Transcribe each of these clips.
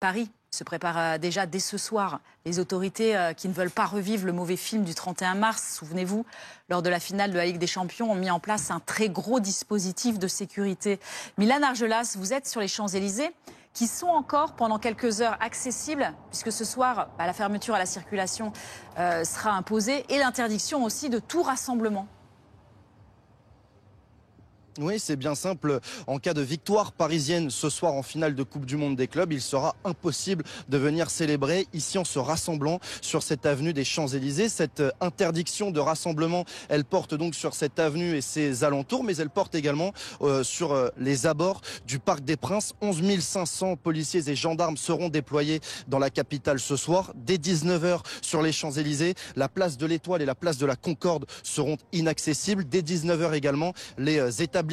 Paris se prépare déjà dès ce soir. Les autorités qui ne veulent pas revivre le mauvais film du 31 mars, souvenez-vous, lors de la finale de la Ligue des Champions, ont mis en place un très gros dispositif de sécurité. Milan Argelas, vous êtes sur les Champs-Élysées, qui sont encore pendant quelques heures accessibles, puisque ce soir, la fermeture à la circulation sera imposée et l'interdiction aussi de tout rassemblement. Oui, c'est bien simple. En cas de victoire parisienne ce soir en finale de Coupe du Monde des clubs, il sera impossible de venir célébrer ici en se rassemblant sur cette avenue des Champs-Élysées. Cette interdiction de rassemblement, elle porte donc sur cette avenue et ses alentours, mais elle porte également sur les abords du Parc des Princes. 11 500 policiers et gendarmes seront déployés dans la capitale ce soir. Dès 19 h sur les Champs-Élysées, la place de l'Étoile et la place de la Concorde seront inaccessibles. Dès 19 h également, les établissements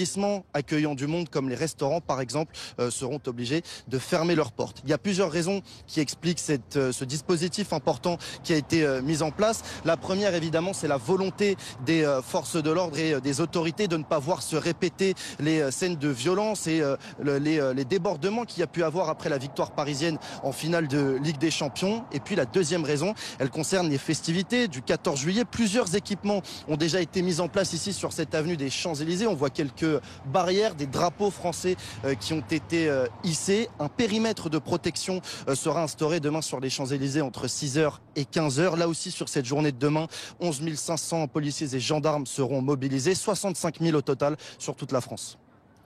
accueillant du monde comme les restaurants par exemple seront obligés de fermer leurs portes. Il y a plusieurs raisons qui expliquent ce dispositif important qui a été mis en place. La première évidemment c'est la volonté des forces de l'ordre et des autorités de ne pas voir se répéter les scènes de violence et les débordements qu'il y a pu avoir après la victoire parisienne en finale de Ligue des Champions. Et puis la deuxième raison, elle concerne les festivités du 14 juillet. Plusieurs équipements ont déjà été mis en place ici sur cette avenue des Champs-Élysées. On voit quelques barrières, des drapeaux français qui ont été hissés. Un périmètre de protection sera instauré demain sur les Champs-Élysées entre 6 h et 15 h. Là aussi, sur cette journée de demain, 11 500 policiers et gendarmes seront mobilisés, 65 000 au total sur toute la France.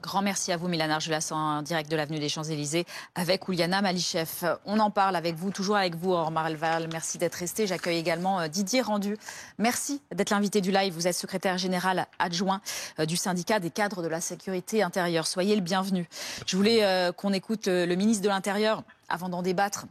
Grand merci à vous, Milan Argelas, en direct de l'avenue des Champs-Élysées avec Ouliana Malichev. On en parle avec vous, toujours avec vous, Ormar Elval. Merci d'être resté. J'accueille également Didier Rendu. Merci d'être l'invité du live. Vous êtes secrétaire général adjoint du syndicat des cadres de la sécurité intérieure. Soyez le bienvenu. Je voulais qu'on écoute le ministre de l'Intérieur avant d'en débattre.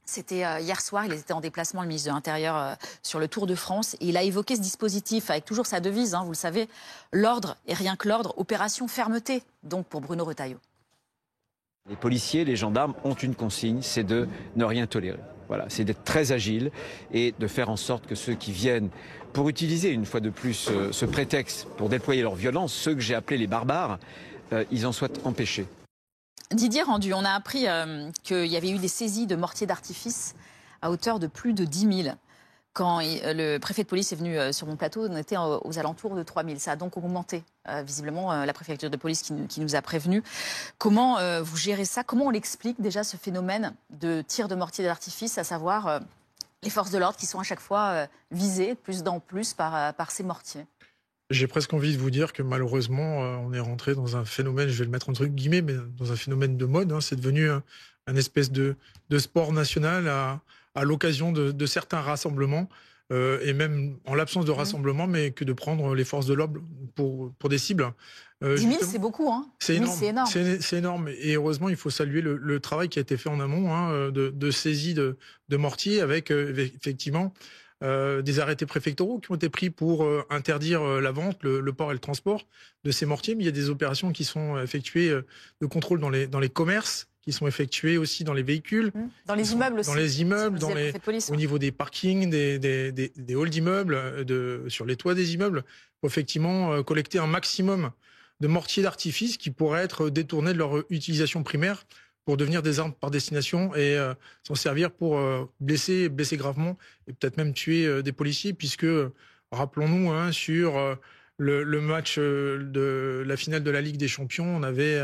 C'était hier soir, il était en déplacement, le ministre de l'Intérieur, sur le Tour de France. Et il a évoqué ce dispositif avec toujours sa devise, vous le savez, l'ordre et rien que l'ordre, opération fermeté, donc pour Bruno Retailleau. Les policiers, les gendarmes ont une consigne, c'est de ne rien tolérer. Voilà, c'est d'être très agile et de faire en sorte que ceux qui viennent pour utiliser une fois de plus ce prétexte pour déployer leur violence, ceux que j'ai appelés les barbares, ils en soient empêchés. Didier Rendu, on a appris qu'il y avait eu des saisies de mortiers d'artifice à hauteur de plus de 10 000. Quand le préfet de police est venu sur mon plateau, on était aux alentours de 3 000. Ça a donc augmenté, visiblement, la préfecture de police qui nous a prévenus. Comment vous gérez ça? Comment on l'explique déjà, ce phénomène de tir de mortiers d'artifice, à savoir les forces de l'ordre qui sont à chaque fois visées de plus en plus par ces mortiers? J'ai presque envie de vous dire que malheureusement, on est rentré dans un phénomène, je vais le mettre entre guillemets, mais dans un phénomène de mode. C'est devenu un espèce de sport national à l'occasion de certains rassemblements, et même en l'absence de rassemblement, mais que de prendre les forces de l'ordre pour des cibles. 10 000, c'est beaucoup, hein. C'est énorme. C'est énorme. Et heureusement, il faut saluer le travail qui a été fait en amont, de saisie de mortiers avec effectivement des arrêtés préfectoraux qui ont été pris pour interdire la vente, le port et le transport de ces mortiers. Mais il y a des opérations qui sont effectuées de contrôle dans les commerces, qui sont effectuées aussi dans les véhicules. Dans les immeubles aussi. Dans les immeubles, au niveau des parkings, des halls d'immeubles, sur les toits des immeubles, pour effectivement collecter un maximum de mortiers d'artifice qui pourraient être détournés de leur utilisation primaire pour devenir des armes par destination et s'en servir pour blesser gravement et peut-être même tuer des policiers, puisque, rappelons-nous, sur le match de la finale de la Ligue des Champions, on avait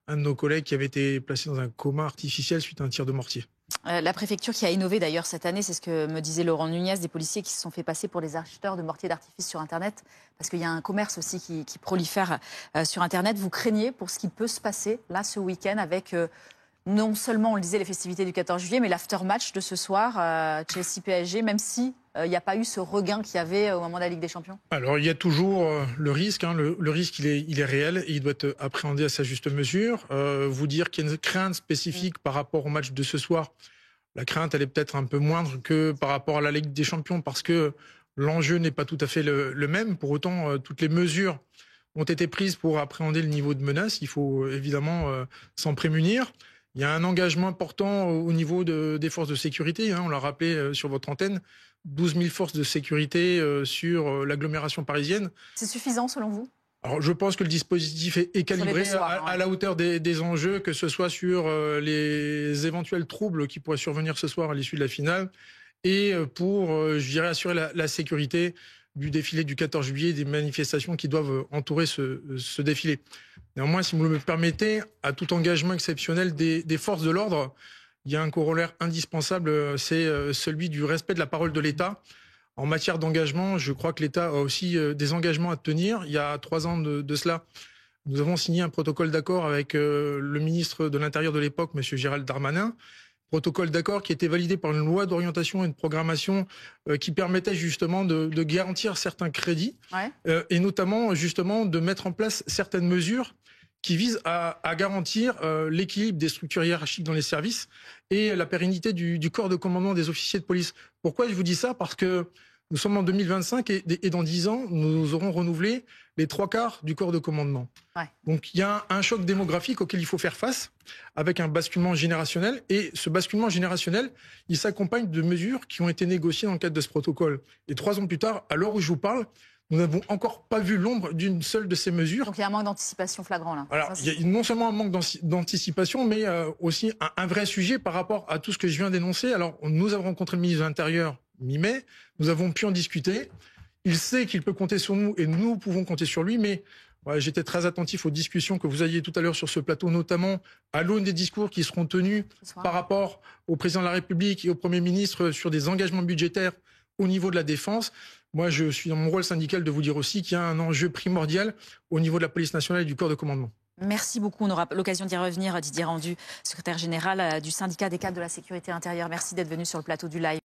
un de nos collègues qui avait été placé dans un coma artificiel suite à un tir de mortier. La préfecture qui a innové d'ailleurs cette année, c'est ce que me disait Laurent Nunez, des policiers qui se sont fait passer pour des acheteurs de mortiers d'artifice sur Internet, parce qu'il y a un commerce aussi qui prolifère sur Internet. Vous craignez pour ce qui peut se passer là ce week-end avec non seulement, on le disait, les festivités du 14 juillet, mais l'after-match de ce soir, Chelsea-PSG, même si il n'y a pas eu ce regain qu'il y avait au moment de la Ligue des Champions? Alors, il y a toujours le risque. Le risque, il est réel et il doit être appréhendé à sa juste mesure. Vous dire qu'il y a une crainte spécifique par rapport au match de ce soir, la crainte, elle est peut-être un peu moindre que par rapport à la Ligue des Champions, parce que l'enjeu n'est pas tout à fait le même. Pour autant, toutes les mesures ont été prises pour appréhender le niveau de menace. Il faut évidemment s'en prémunir. Il y a un engagement important au niveau des forces de sécurité. On l'a rappelé sur votre antenne, 12 000 forces de sécurité sur l'agglomération parisienne. C'est suffisant selon vous? Alors, je pense que le dispositif est calibré à la hauteur des enjeux, que ce soit sur les éventuels troubles qui pourraient survenir ce soir à l'issue de la finale, et pour, je dirais, assurer la sécurité du défilé du 14 juillet, des manifestations qui doivent entourer ce défilé. Néanmoins, si vous me permettez, à tout engagement exceptionnel des forces de l'ordre, il y a un corollaire indispensable, c'est celui du respect de la parole de l'État. En matière d'engagement, je crois que l'État a aussi des engagements à tenir. Il y a 3 ans de cela, nous avons signé un protocole d'accord avec le ministre de l'Intérieur de l'époque, M. Gérald Darmanin. Protocole d'accord qui était validé par une loi d'orientation et de programmation qui permettait justement de garantir certains crédits, et notamment justement de mettre en place certaines mesures qui visent à garantir l'équilibre des structures hiérarchiques dans les services et la pérennité du corps de commandement des officiers de police. Pourquoi je vous dis ça? Parce que nous sommes en 2025 et dans 10 ans, nous aurons renouvelé les 3/4 du corps de commandement. Donc il y a un choc démographique auquel il faut faire face avec un basculement générationnel. Et ce basculement générationnel, il s'accompagne de mesures qui ont été négociées dans le cadre de ce protocole. Et 3 ans plus tard, à l'heure où je vous parle, nous n'avons encore pas vu l'ombre d'une seule de ces mesures. Donc il y a un manque d'anticipation flagrant là. Alors, il y a non seulement un manque d'anticipation, mais aussi un vrai sujet par rapport à tout ce que je viens d'énoncer. Alors, nous avons rencontré le ministre de l'Intérieur mi-mai, nous avons pu en discuter. Il sait qu'il peut compter sur nous et nous pouvons compter sur lui, mais j'étais très attentif aux discussions que vous aviez tout à l'heure sur ce plateau, notamment à l'aune des discours qui seront tenus par rapport au président de la République et au Premier ministre sur des engagements budgétaires au niveau de la défense. Moi, je suis dans mon rôle syndical de vous dire aussi qu'il y a un enjeu primordial au niveau de la police nationale et du corps de commandement. Merci beaucoup. On aura l'occasion d'y revenir. Didier Randu, secrétaire général du syndicat des cadres de la sécurité intérieure. Merci d'être venu sur le plateau du Live.